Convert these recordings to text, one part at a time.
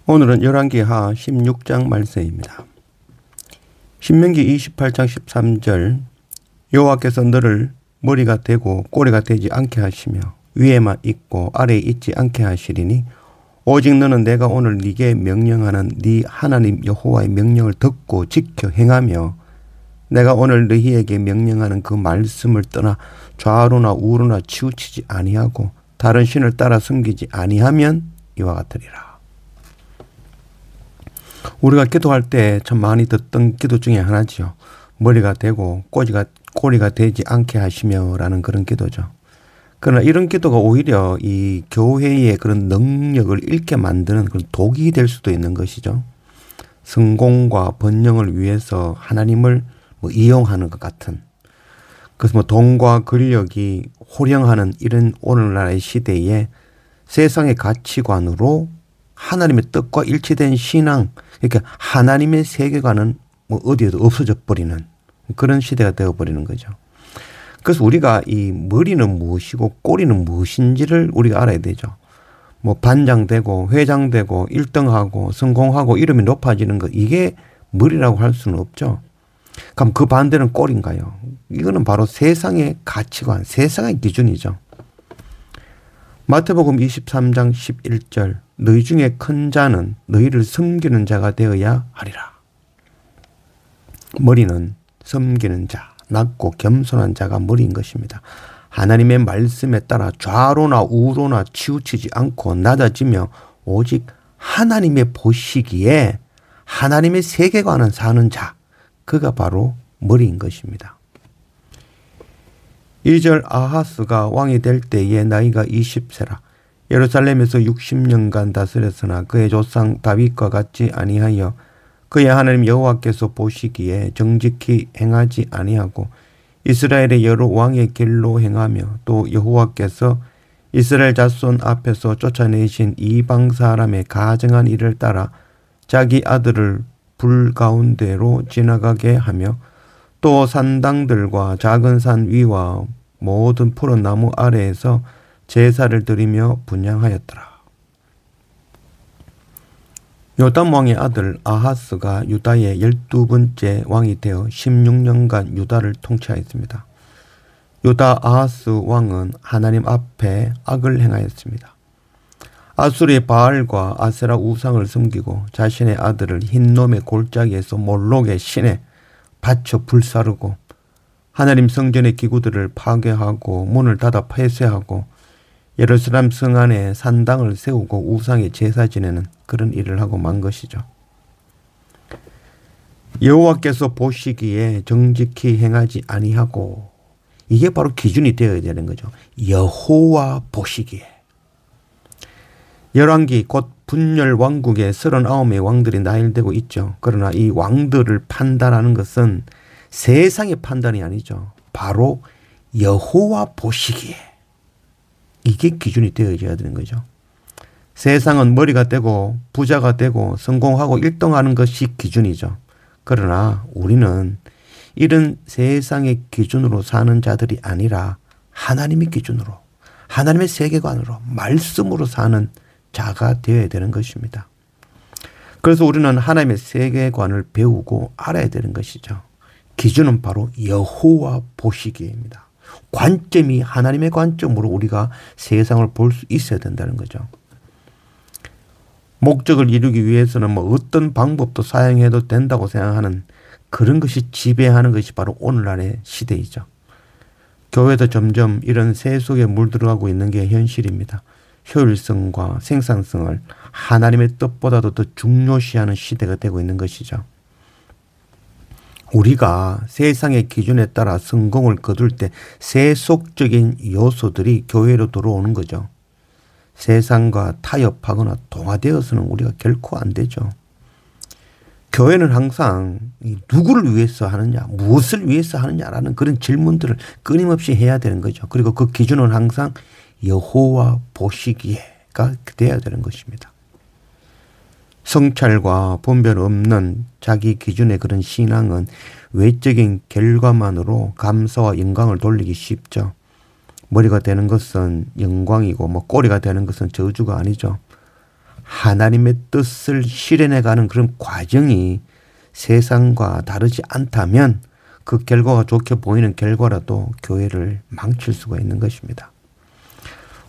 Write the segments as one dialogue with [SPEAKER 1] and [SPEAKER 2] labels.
[SPEAKER 1] 오늘은 열왕기하 16장 말씀입니다. 신명기 28장 13절 여호와께서 너를 머리가 되고 꼬리가 되지 않게 하시며 위에만 있고 아래에 있지 않게 하시리니 오직 너는 내가 오늘 네게 명령하는 네 하나님 여호와의 명령을 듣고 지켜 행하며 내가 오늘 너희에게 명령하는 그 말씀을 떠나 좌로나 우로나 치우치지 아니하고 다른 신을 따라 섬기지 아니하면 이와 같으리라. 우리가 기도할 때 참 많이 듣던 기도 중에 하나지요. 머리가 되고 꼬리가 되지 않게 하시며 라는 그런 기도죠. 그러나 이런 기도가 오히려 이 교회의 그런 능력을 잃게 만드는 그런 독이 될 수도 있는 것이죠. 성공과 번영을 위해서 하나님을 이용하는 것 같은, 그래서 돈과 권력이 호령하는 이런 오늘날의 시대에 세상의 가치관으로 하나님의 뜻과 일치된 신앙, 그러니까 하나님의 세계관은 어디에도 없어져 버리는 그런 시대가 되어버리는 거죠. 그래서 우리가 이 머리는 무엇이고 꼬리는 무엇인지를 우리가 알아야 되죠. 반장되고 회장되고 1등하고 성공하고 이름이 높아지는 것, 이게 머리라고 할 수는 없죠. 그럼 그 반대는 꼬리인가요? 이거는 바로 세상의 가치관, 세상의 기준이죠. 마태복음 23장 11절 너희 중에 큰 자는 너희를 섬기는 자가 되어야 하리라. 머리는 섬기는 자, 낮고 겸손한 자가 머리인 것입니다. 하나님의 말씀에 따라 좌로나 우로나 치우치지 않고 낮아지며 오직 하나님의 보시기에 하나님의 세계관을 사는 자, 그가 바로 머리인 것입니다. 2절 아하스가 왕이 될 때에 나이가 20세라. 예루살렘에서 60년간 다스렸으나 그의 조상 다윗과 같지 아니하여 그의 하나님 여호와께서 보시기에 정직히 행하지 아니하고 이스라엘의 여러 왕의 길로 행하며 또 여호와께서 이스라엘 자손 앞에서 쫓아내신 이방 사람의 가증한 일을 따라 자기 아들을 불 가운데로 지나가게 하며 또 산당들과 작은 산 위와 모든 푸른 나무 아래에서 제사를 드리며 분향하였더라. 요담 왕의 아들 아하스가 유다의 12번째 왕이 되어 16년간 유다를 통치하였습니다. 유다 아하스 왕은 하나님 앞에 악을 행하였습니다. 아수르의 바알과 아세라 우상을 섬기고 자신의 아들을 흰놈의 골짜기에서 몰록의 신에 바쳐 불사르고 하나님 성전의 기구들을 파괴하고 문을 닫아 폐쇄하고 예루살렘 성 안에 산당을 세우고 우상의 제사 지내는 그런 일을 하고 만 것이죠. 여호와께서 보시기에 정직히 행하지 아니하고, 이게 바로 기준이 되어야 되는 거죠. 여호와 보시기에. 열왕기 곧 분열 왕국의 39의 왕들이 나열되고 있죠. 그러나 이 왕들을 판단하는 것은 세상의 판단이 아니죠. 바로 여호와 보시기에. 이게 기준이 되어져야 되는 거죠. 세상은 머리가 되고 부자가 되고 성공하고 1등하는 것이 기준이죠. 그러나 우리는 이런 세상의 기준으로 사는 자들이 아니라 하나님의 기준으로, 하나님의 세계관으로, 말씀으로 사는 자가 되어야 되는 것입니다. 그래서 우리는 하나님의 세계관을 배우고 알아야 되는 것이죠. 기준은 바로 여호와 보시기에입니다. 관점이 하나님의 관점으로 우리가 세상을 볼 수 있어야 된다는 거죠. 목적을 이루기 위해서는 어떤 방법도 사용해도 된다고 생각하는 그런 것이 지배하는 것이 바로 오늘날의 시대이죠. 교회도 점점 이런 새 속에 물들어가고 있는 게 현실입니다. 효율성과 생산성을 하나님의 뜻보다도 더 중요시하는 시대가 되고 있는 것이죠. 우리가 세상의 기준에 따라 성공을 거둘 때 세속적인 요소들이 교회로 들어오는 거죠. 세상과 타협하거나 동화되어서는 우리가 결코 안 되죠. 교회는 항상 누구를 위해서 하느냐, 무엇을 위해서 하느냐라는 그런 질문들을 끊임없이 해야 되는 거죠. 그리고 그 기준은 항상 여호와 보시기에가 돼야 되는 것입니다. 성찰과 분별 없는 자기 기준의 그런 신앙은 외적인 결과만으로 감사와 영광을 돌리기 쉽죠. 머리가 되는 것은 영광이고 꼬리가 되는 것은 저주가 아니죠. 하나님의 뜻을 실현해가는 그런 과정이 세상과 다르지 않다면 그 결과가 좋게 보이는 결과라도 교회를 망칠 수가 있는 것입니다.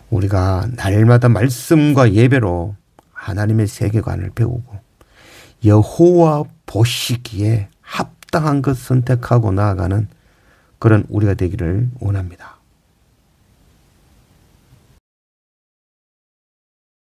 [SPEAKER 1] 우리가 날마다 말씀과 예배로 하나님의 세계관을 배우고 여호와 보시기에 합당한 것 선택하고 나아가는 그런 우리가 되기를 원합니다.